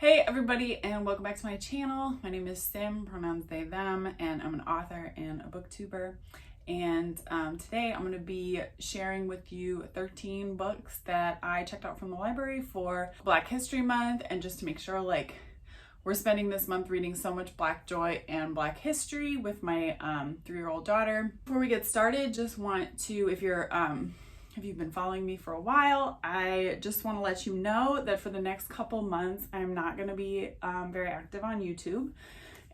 Hey everybody, and welcome back to my channel. My name is Sim, pronouns they, them, and I'm an author and a booktuber. And today I'm going to be sharing with you 13 books that I checked out from the library for Black History Month, and just to make sure we're spending this month reading so much Black joy and Black history with my 3-year-old daughter. Before we get started, just want to, if you've been following me for a while, I just want to let you know that for the next couple months, I'm not going to be very active on YouTube.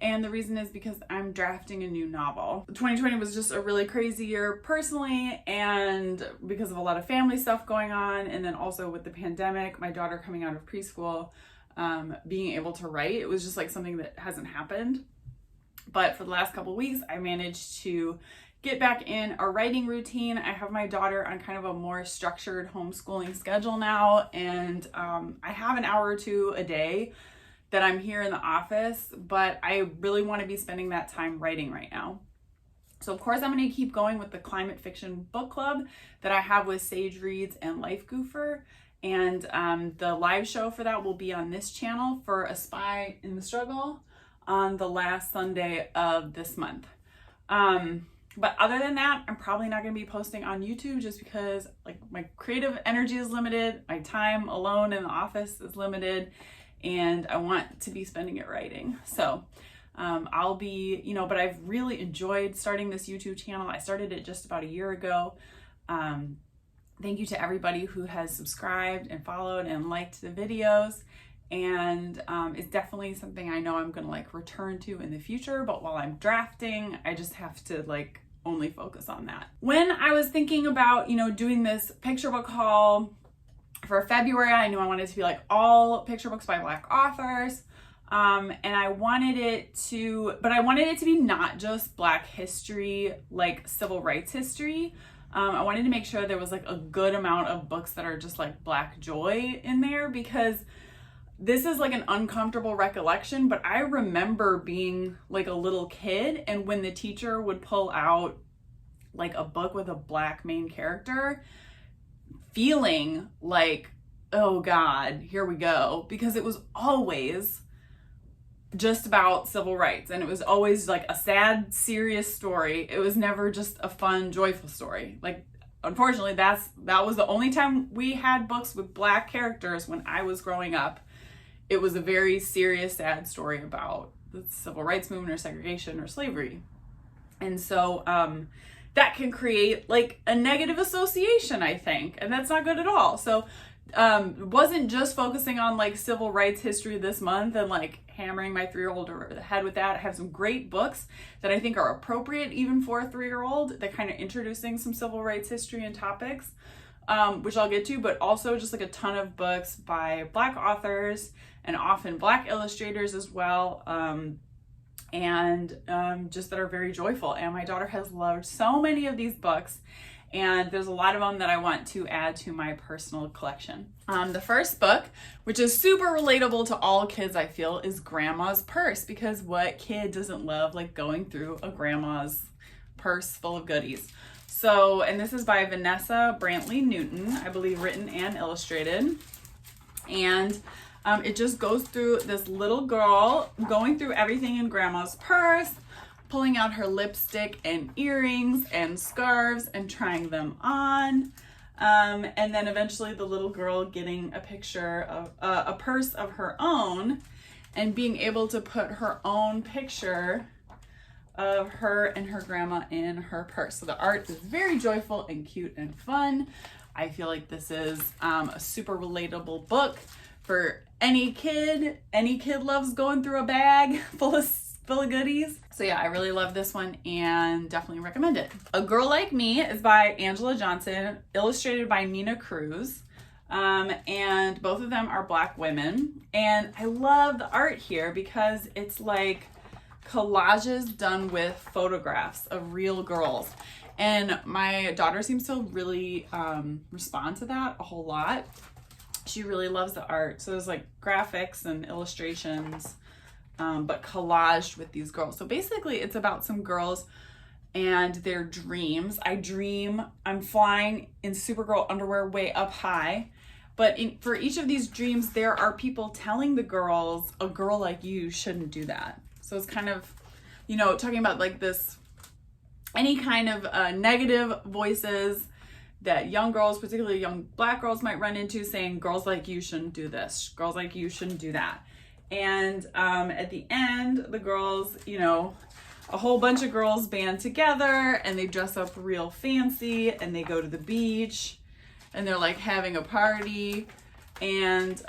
And the reason is because I'm drafting a new novel. 2020 was just a really crazy year personally, and because of a lot of family stuff going on, and then also with the pandemic, my daughter coming out of preschool, being able to write, it was just like something that hasn't happened. But for the last couple weeks, I managed to get back in a writing routine. I have my daughter on kind of a more structured homeschooling schedule now, and I have an hour or two a day that I'm here in the office, but I really want to be spending that time writing right now. So of course I'm going to keep going with the climate fiction book club that I have with Sage Reads and Life Goofer, and the live show for that will be on this channel for A Spy in the Struggle on the last Sunday of this month. But other than that, I'm probably not going to be posting on YouTube just because my creative energy is limited, my time alone in the office is limited, and I want to be spending it writing. So I'll be, but I've really enjoyed starting this YouTube channel. I started it just about a year ago. Thank you to everybody who has subscribed and followed and liked the videos. And it's definitely something I know I'm going to return to in the future, but while I'm drafting, I just have to only focus on that. When I was thinking about, doing this picture book haul for February, I knew I wanted it to be all picture books by Black authors. And I wanted it to be not just Black history, civil rights history. I wanted to make sure there was a good amount of books that are just Black joy in there, because this is an uncomfortable recollection, but I remember being a little kid, and when the teacher would pull out a book with a Black main character, feeling oh God, here we go, because it was always just about civil rights, and it was always a sad, serious story. It was never just a fun, joyful story. Unfortunately, that was the only time we had books with Black characters when I was growing up. It was a very serious, sad story about the civil rights movement or segregation or slavery. And so that can create a negative association, I think, and that's not good at all. So it wasn't just focusing on civil rights history this month and hammering my 3-year-old over the head with that. I have some great books that I think are appropriate even for a 3-year-old, that kind of introducing some civil rights history and topics, which I'll get to, but also just a ton of books by Black authors and often Black illustrators as well, and just that are very joyful. And my daughter has loved so many of these books, and there's a lot of them that I want to add to my personal collection. The first book, which is super relatable to all kids, I feel, is Grandma's Purse, because what kid doesn't love going through a grandma's purse full of goodies? So, and this is by Vanessa Brantley Newton, I believe written and illustrated. And it just goes through this little girl going through everything in Grandma's purse, pulling out her lipstick and earrings and scarves and trying them on. And then eventually the little girl getting a picture of a purse of her own and being able to put her own picture of her and her grandma in her purse. So the art is very joyful and cute and fun. I feel like this is a super relatable book for any kid. Any kid loves going through a bag full of goodies. So yeah, I really love this one and definitely recommend it. A Girl Like Me is by Angela Johnson, illustrated by Nina Cruz. And both of them are Black women. And I love the art here because it's collages done with photographs of real girls. And my daughter seems to really respond to that a whole lot. She really loves the art. So there's graphics and illustrations, but collaged with these girls. So basically it's about some girls and their dreams. I'm flying in Supergirl underwear way up high. But for each of these dreams, there are people telling the girls, a girl like you shouldn't do that. So it's kind of, you know, talking about like this, any kind of negative voices that young girls, particularly young Black girls, might run into, saying girls like you shouldn't do this, girls like you shouldn't do that. And at the end, the girls, you know, a whole bunch of girls band together and they dress up real fancy and they go to the beach and they're like having a party, and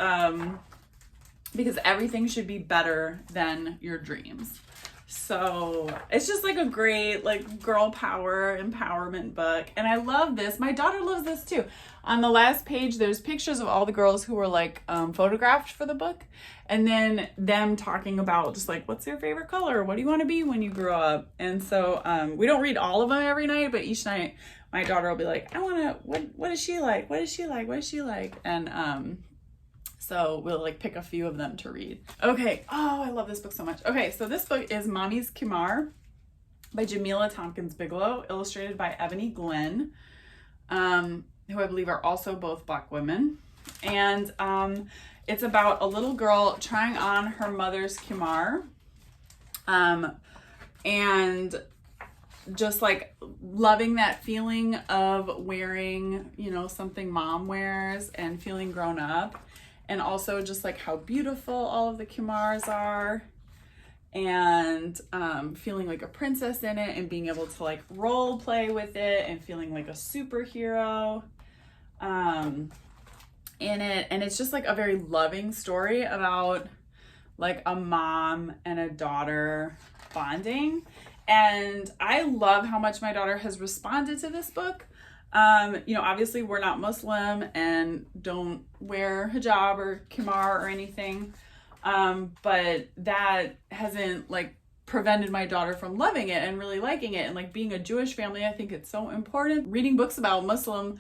because everything should be better than your dreams. So it's just like a great like girl power empowerment book. And I love this. My daughter loves this too. On the last page, there's pictures of all the girls who were like photographed for the book. And then them talking about just like, what's your favorite color? What do you want to be when you grow up? And so we don't read all of them every night, but each night my daughter will be like, I want to, what is she like? What is she like? What is she like? And so we'll like pick a few of them to read. Okay. Oh, I love this book so much. Okay. So this book is Mommy's Kimar by Jamila Tompkins Bigelow, illustrated by Ebony Glenn, who I believe are also both Black women. And it's about a little girl trying on her mother's kimar, and just like loving that feeling of wearing, you know, something mom wears and feeling grown up. And also just like how beautiful all of the kimars are, and feeling like a princess in it and being able to like role play with it and feeling like a superhero in it. And it's just like a very loving story about like a mom and a daughter bonding. And I love how much my daughter has responded to this book. You know, obviously we're not Muslim and don't wear hijab or kimar or anything. But that hasn't like prevented my daughter from loving it and really liking it. And like being a Jewish family, I think it's so important. Reading books about Muslim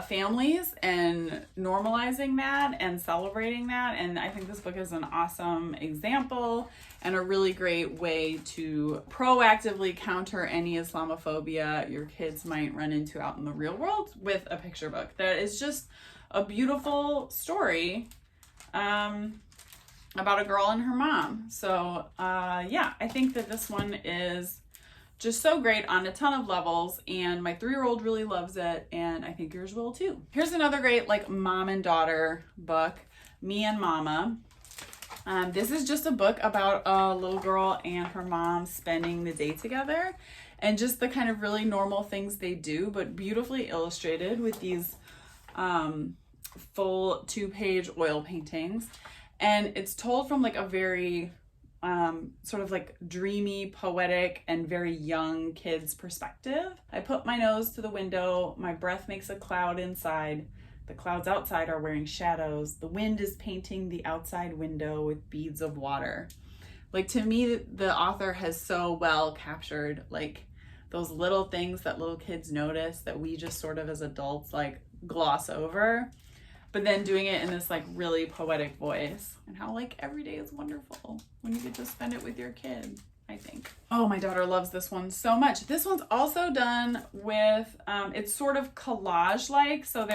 families and normalizing that and celebrating that. And I think this book is an awesome example and a really great way to proactively counter any Islamophobia your kids might run into out in the real world with a picture book that is just a beautiful story about a girl and her mom. So yeah, I think that this one is just so great on a ton of levels, and my 3-year-old really loves it, and I think yours will too. Here's another great like mom and daughter book, Me and Mama. This is just a book about a little girl and her mom spending the day together, and just the kind of really normal things they do, but beautifully illustrated with these full 2-page oil paintings. And it's told from like a very sort of like dreamy, poetic, and very young kid's perspective. I put my nose to the window, my breath makes a cloud inside. The clouds outside are wearing shadows. The wind is painting the outside window with beads of water. Like, to me, the author has so well captured like those little things that little kids notice that we just sort of as adults like gloss over, but then doing it in this like really poetic voice, and how like every day is wonderful when you get to spend it with your kid, I think. Oh, my daughter loves this one so much. This one's also done with, it's sort of collage-like. So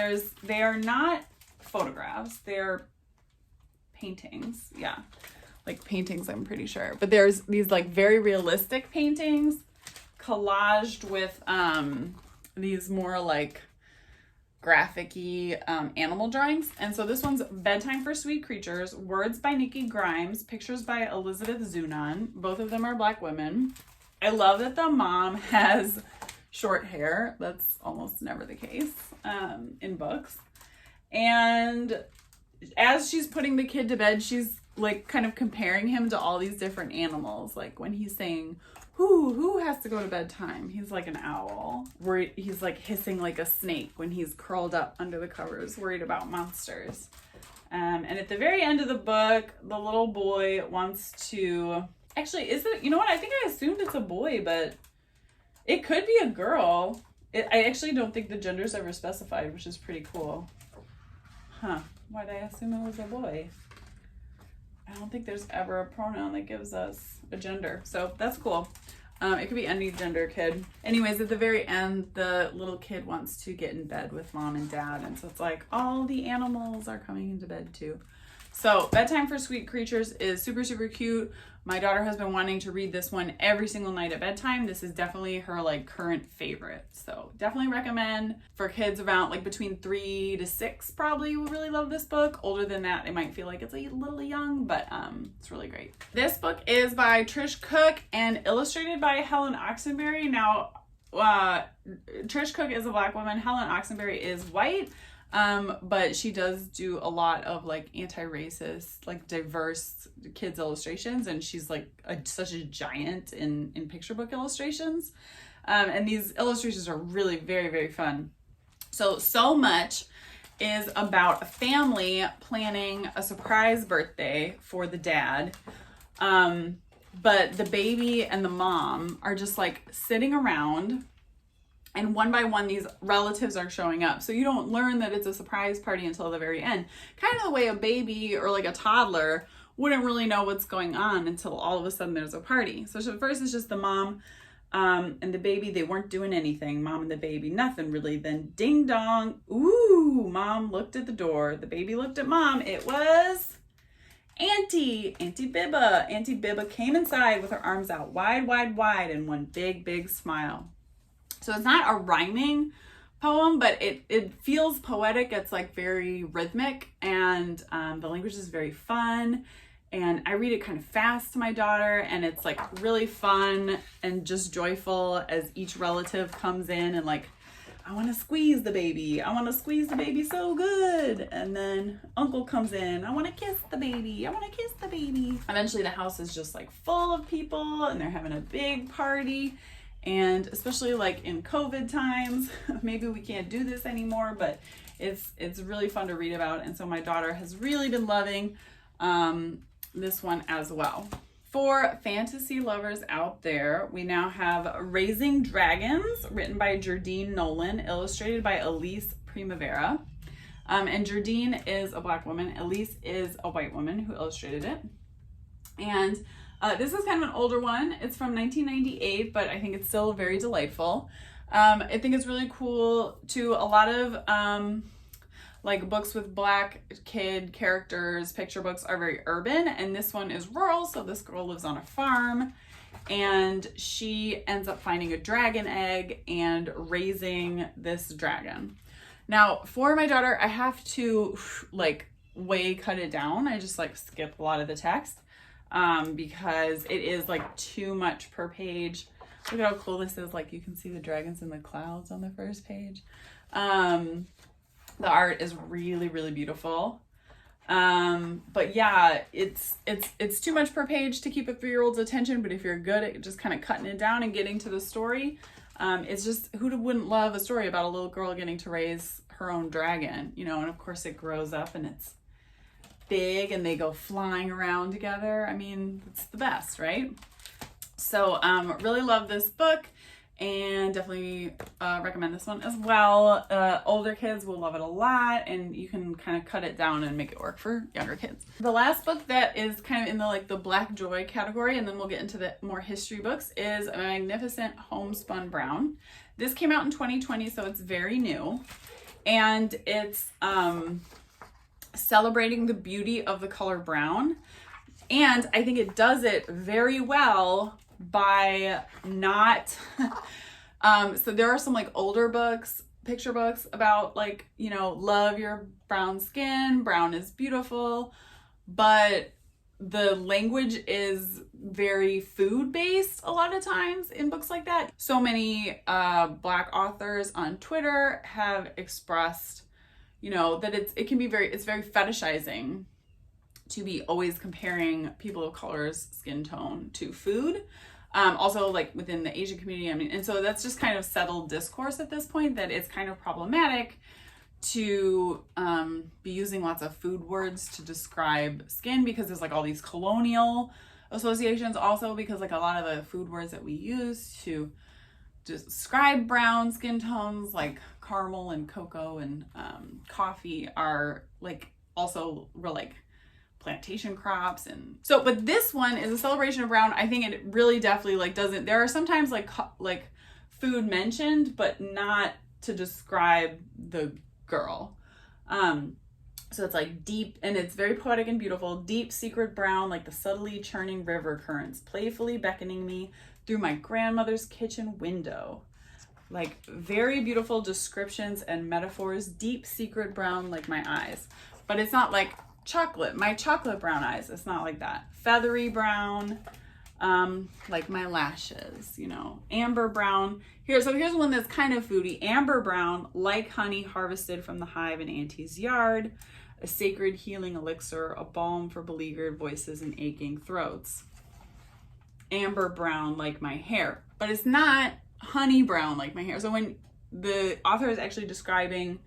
they are not photographs, they're paintings. Yeah, like paintings, I'm pretty sure. But there's these like very realistic paintings collaged with these more like graphic-y animal drawings. And so this one's Bedtime for Sweet Creatures, words by Nikki Grimes, pictures by Elizabeth Zunon. Both of them are Black women. I love that the mom has short hair. That's almost never the case in books. And as she's putting the kid to bed, she's like kind of comparing him to all these different animals. Like when he's saying, who has to go to bedtime? He's like an owl. He's like hissing like a snake when he's curled up under the covers, worried about monsters. And at the very end of the book, the little boy wants to, actually, is it, you know what? I think I assumed it's a boy, but it could be a girl. I actually don't think the gender's ever specified, which is pretty cool. Huh, why'd I assume it was a boy? I don't think there's ever a pronoun that gives us a gender, so that's cool. It could be any gender kid. Anyways, at the very end, the little kid wants to get in bed with mom and dad. And so it's like all the animals are coming into bed too. So Bedtime for Sweet Creatures is super, super cute. My daughter has been wanting to read this one every single night at bedtime. This is definitely her like current favorite. So definitely recommend for kids around like between 3 to 6 probably will really love this book. Older than that, they might feel like it's a little young, but it's really great. This book is by Trish Cook and illustrated by Helen Oxenberry. Now, Trish Cook is a Black woman. Helen Oxenberry is white. But she does do a lot of like anti-racist, like diverse kids illustrations, and she's like such a giant in picture book illustrations. And these illustrations are really very, very fun. So much is about a family planning a surprise birthday for the dad. But the baby and the mom are just like sitting around, and one by one, these relatives are showing up. So you don't learn that it's a surprise party until the very end. Kind of the way a baby or like a toddler wouldn't really know what's going on until all of a sudden there's a party. So first it's just the mom and the baby. They weren't doing anything. Mom and the baby, nothing really. Then ding dong. Ooh, mom looked at the door. The baby looked at mom. It was Auntie Bibba. Auntie Bibba came inside with her arms out wide, wide, wide, and one big, big smile. So it's not a rhyming poem, but it feels poetic. It's like very rhythmic, and the language is very fun. And I read it kind of fast to my daughter, and it's like really fun and just joyful as each relative comes in and like, I want to squeeze the baby. I want to squeeze the baby so good. And then uncle comes in. I want to kiss the baby. I want to kiss the baby. Eventually the house is just like full of people, and they're having a big party. And especially like in COVID times, maybe we can't do this anymore, but it's really fun to read about. And so my daughter has really been loving this one as well. For fantasy lovers out there, we now have Raising Dragons, written by Jardine Nolan, illustrated by Elise Primavera. And Jardine is a Black woman. Elise is a white woman who illustrated it. And this is kind of an older one. It's from 1998, but I think it's still very delightful. I think it's really cool too. A lot of like books with Black kid characters, picture books are very urban, and this one is rural. So this girl lives on a farm, and she ends up finding a dragon egg and raising this dragon. Now, for my daughter, I have to like way cut it down. I just like skip a lot of the text. Because it is like too much per page. Look at how cool this is. Like you can see the dragons in the clouds on the first page. The art is really, really beautiful. But yeah, it's too much per page to keep a 3-year-old's attention. But if you're good at just kind of cutting it down and getting to the story, it's just, who wouldn't love a story about a little girl getting to raise her own dragon, you know? And of course it grows up and it's big and they go flying around together. I mean, it's the best, right? So really love this book, and definitely recommend this one as well. Older kids will love it a lot, and you can kind of cut it down and make it work for younger kids. The last book that is kind of in the like the Black joy category, and then we'll get into the more history books, is a Magnificent Homespun Brown. This came out in 2020, so it's very new, and it's celebrating the beauty of the color brown. And I think it does it very well by not so there are some like older books, picture books about like, you know, love your brown skin, brown is beautiful, but the language is very food based a lot of times in books like that. So many Black authors on Twitter have expressed, you know, that it's very fetishizing to be always comparing people of color's skin tone to food. Also like within the Asian community, I mean, and so that's just kind of settled discourse at this point, that it's kind of problematic to be using lots of food words to describe skin, because there's like all these colonial associations also, because like a lot of the food words that we use to describe brown skin tones like caramel and cocoa and coffee are like also were like plantation crops. And so, but this one is a celebration of brown. I think it really definitely like doesn't, there are sometimes like food mentioned, but not to describe the girl. So it's like deep, and it's very poetic and beautiful, deep secret brown, like the subtly churning river currents, playfully beckoning me through my grandmother's kitchen window. Like very beautiful descriptions and metaphors, deep secret brown like my eyes. But it's not like chocolate, my chocolate brown eyes. It's not like that. Feathery brown, like my lashes, you know. Amber brown. Here's one that's kind of foodie. Amber brown, like honey harvested from the hive in Auntie's yard. A sacred healing elixir, a balm for beleaguered voices and aching throats. Amber brown like my hair. But it's not honey brown like my hair. So when the author is actually describing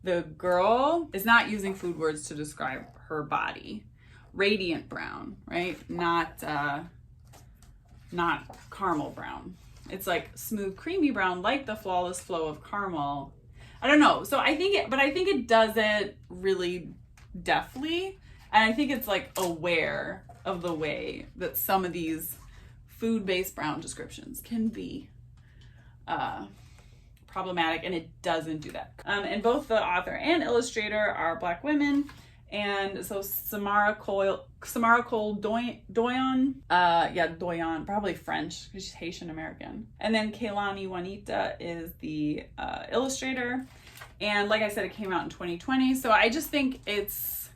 the girl, is not using food words to describe her body. Radiant brown, right? Not caramel brown. It's like smooth, creamy brown, like the flawless flow of caramel. I don't know. So I think it does it really deftly. And I think it's like aware of the way that some of these food-based brown descriptions can be problematic, and it doesn't do that. And both the author and illustrator are Black women. And so Samara Cole Doyon, Doyon, probably French, because she's Haitian American. And then Kaylani Juanita is the illustrator. And like I said, it came out in 2020. So I just think it's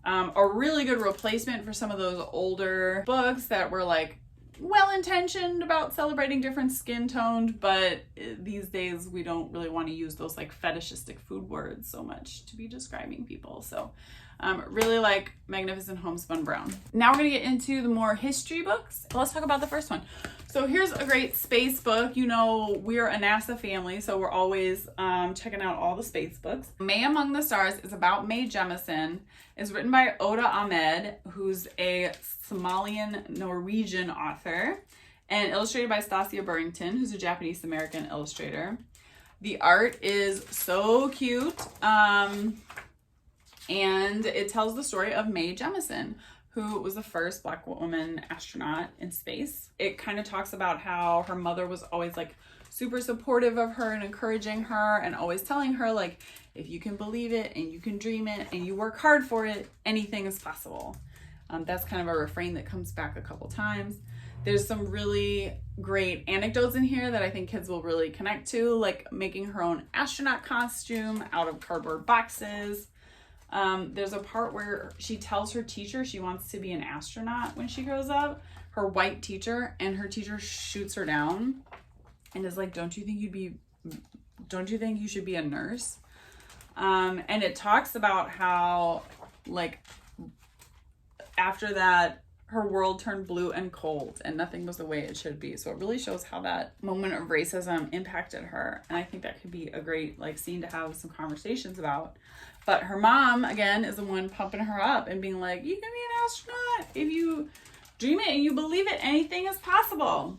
a really good replacement for some of those older books that were like well-intentioned about celebrating different skin toned, but these days we don't really want to use those like fetishistic food words so much to be describing people. So really like Magnificent Homespun Brown. Now we're gonna get into the more history books. Let's talk about the first one. So here's a great space book. You know, we're a NASA family, so we're always checking out all the space books. May Among the Stars is about Mae Jemison. It's written by Oda Ahmed, who's a Somalian Norwegian author, and illustrated by Stasia Burrington, who's a Japanese American illustrator. The art is so cute. And it tells the story of Mae Jemison, who was the first Black woman astronaut in space. It kind of talks about how her mother was always like super supportive of her and encouraging her and always telling her like, if you can believe it and you can dream it and you work hard for it, anything is possible. That's kind of a refrain that comes back a couple times. There's some really great anecdotes in here that I think kids will really connect to, like making her own astronaut costume out of cardboard boxes. There's a part where she tells her teacher she wants to be an astronaut when she grows up, her white teacher, and her teacher shoots her down and is like, don't you think you should be a nurse? And it talks about how like after that her world turned blue and cold and nothing was the way it should be. So it really shows how that moment of racism impacted her. And I think that could be a great like scene to have some conversations about. But her mom, again, is the one pumping her up and being like, you can be an astronaut. If you dream it and you believe it, anything is possible.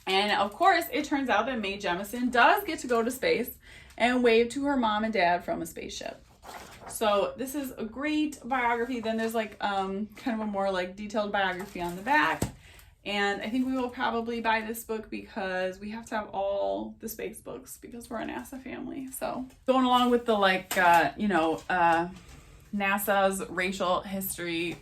And of course, it turns out that Mae Jemison does get to go to space and wave to her mom and dad from a spaceship. So this is a great biography. Then there's like kind of a more like detailed biography on the back. And I think we will probably buy this book because we have to have all the space books because we're a NASA family. So going along with the like, NASA's racial history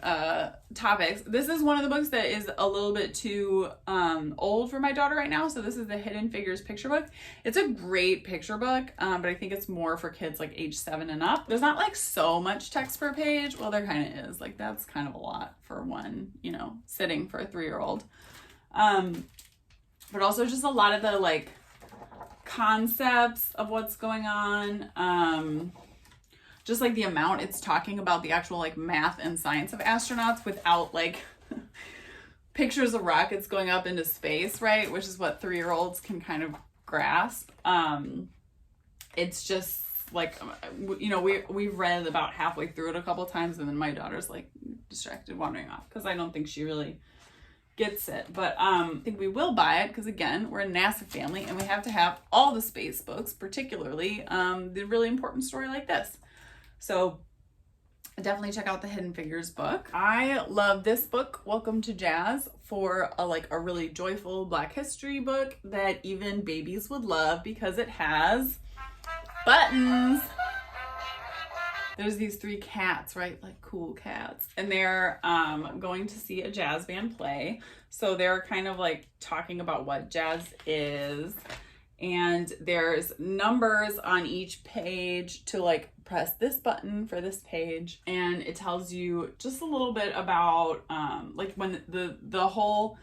topics, this is one of the books that is a little bit too old for my daughter right now. So this is the Hidden Figures picture book. It's a great picture book, but I think it's more for kids like age 7 and up. There's not like so much text per page. Well, there kind of is. Like that's kind of a lot for one, sitting for a 3-year-old. But also just a lot of the like concepts of what's going on. Just like the amount it's talking about the actual like math and science of astronauts without like pictures of rockets going up into space, right? Which is what 3-year-olds can kind of grasp. It's just like, we've read about halfway through it a couple times and then my daughter's like distracted wandering off because I don't think she really gets it. But I think we will buy it because again, we're a NASA family and we have to have all the space books, particularly the really important story like this. So definitely check out the Hidden Figures book. I love this book, Welcome to Jazz, for a really joyful Black history book that even babies would love because it has buttons. There's these 3 cats, right? Like cool cats. And they're going to see a jazz band play. So they're kind of like talking about what jazz is. And there's numbers on each page to like press this button for this page. And it tells you just a little bit about like when the whole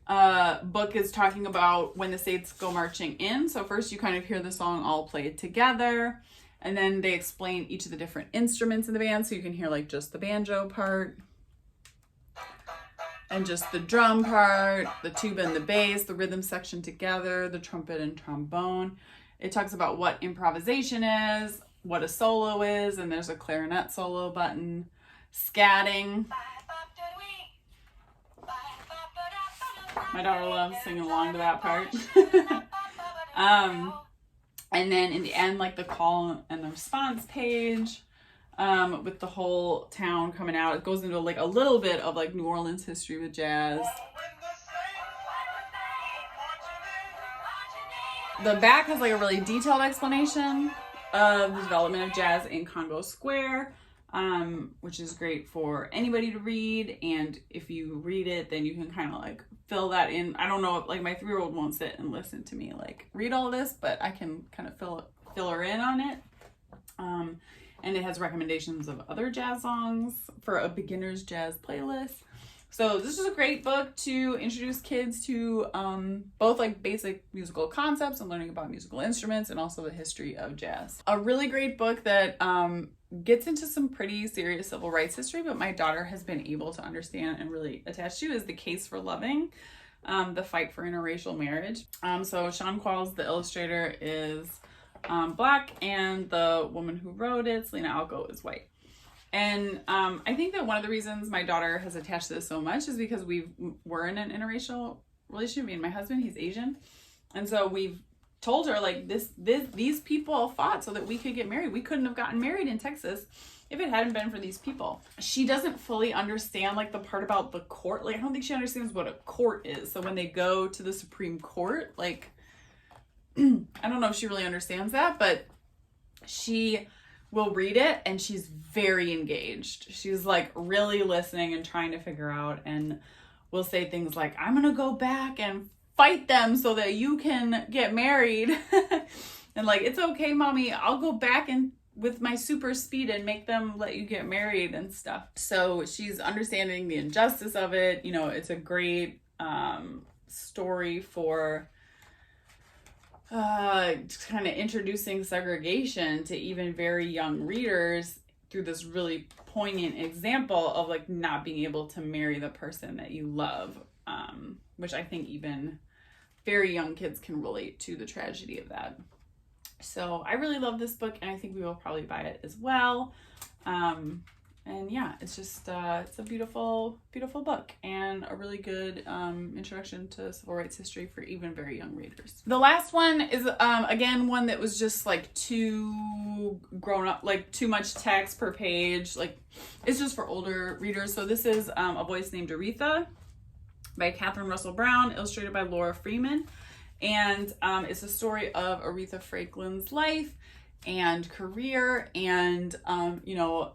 book is talking about when the States go marching in. So first you kind of hear the song all played together. And then they explain each of the different instruments in the band. So you can hear like just the banjo part and just the drum part, the tuba and the bass, the rhythm section together, the trumpet and trombone. It talks about what improvisation is, what a solo is, and there's a clarinet solo button, scatting. My daughter loves singing along to that part. And then in the end, like the call and the response page, with the whole town coming out. It goes into like a little bit of like New Orleans history with jazz. The back has like a really detailed explanation of the development of jazz in Congo Square, which is great for anybody to read. And if you read it, then you can kind of like fill that in. I don't know, like my 3-year-old won't sit and listen to me like read all this, but I can kind of fill her in on it. And it has recommendations of other jazz songs for a beginner's jazz playlist. So this is a great book to introduce kids to both like basic musical concepts and learning about musical instruments and also the history of jazz. A really great book that gets into some pretty serious civil rights history, but my daughter has been able to understand and really attach to, is The Case for Loving, The Fight for Interracial Marriage. So Sean Qualls, the illustrator, is Black, and the woman who wrote it, Selena Alco, is white. And I think that one of the reasons my daughter has attached to this so much is because we're in an interracial relationship. Me and my husband, he's Asian. And so we've told her like these people fought so that we could get married. We couldn't have gotten married in Texas if it hadn't been for these people. She doesn't fully understand like the part about the court. Like I don't think she understands what a court is. So when they go to the Supreme Court, like I don't know if she really understands that, but she will read it and she's very engaged. She's like really listening and trying to figure out, and will say things like, I'm gonna go back and fight them so that you can get married. And like, it's okay, mommy, I'll go back and with my super speed and make them let you get married and stuff. So she's understanding the injustice of it. You know, it's a great story for kind of introducing segregation to even very young readers through this really poignant example of like not being able to marry the person that you love, which I think even very young kids can relate to the tragedy of that. So I really love this book, and I think we will probably buy it as well. And yeah, it's just it's a beautiful, beautiful book and a really good introduction to civil rights history for even very young readers. The last one is again one that was just like too grown up, like too much text per page. Like it's just for older readers. So this is A Voice Named Aretha by Catherine Russell Brown, illustrated by Laura Freeman. And it's a story of Aretha Franklin's life and career and you know,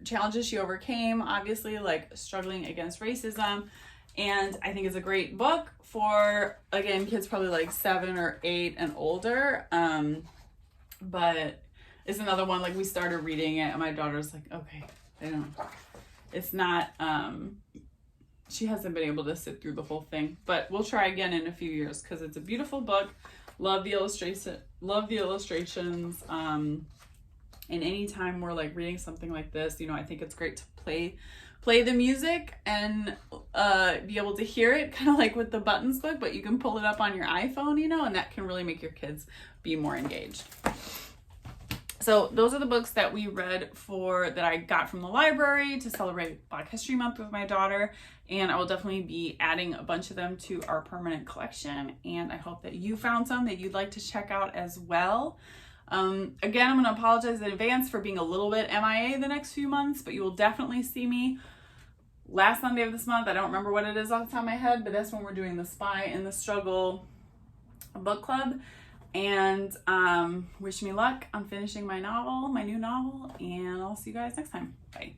challenges she overcame, obviously, like struggling against racism. And I think it's a great book for, again, kids probably like 7 or 8 and older. But it's another one, like we started reading it and my daughter's like, okay, it's not, she hasn't been able to sit through the whole thing, but we'll try again in a few years because it's a beautiful book. Love the illustrations. And anytime we're like reading something like this, you know, I think it's great to play the music and be able to hear it, kind of like with the Buttons book, but you can pull it up on your iPhone, you know, and that can really make your kids be more engaged. So those are the books that we read that I got from the library to celebrate Black History Month with my daughter. And I will definitely be adding a bunch of them to our permanent collection. And I hope that you found some that you'd like to check out as well. Again, I'm going to apologize in advance for being a little bit MIA the next few months, but you will definitely see me last Sunday of this month. I don't remember what it is off the top of my head, but that's when we're doing the Spy in the Struggle book club. And wish me luck on finishing my novel, my new novel, and I'll see you guys next time. Bye.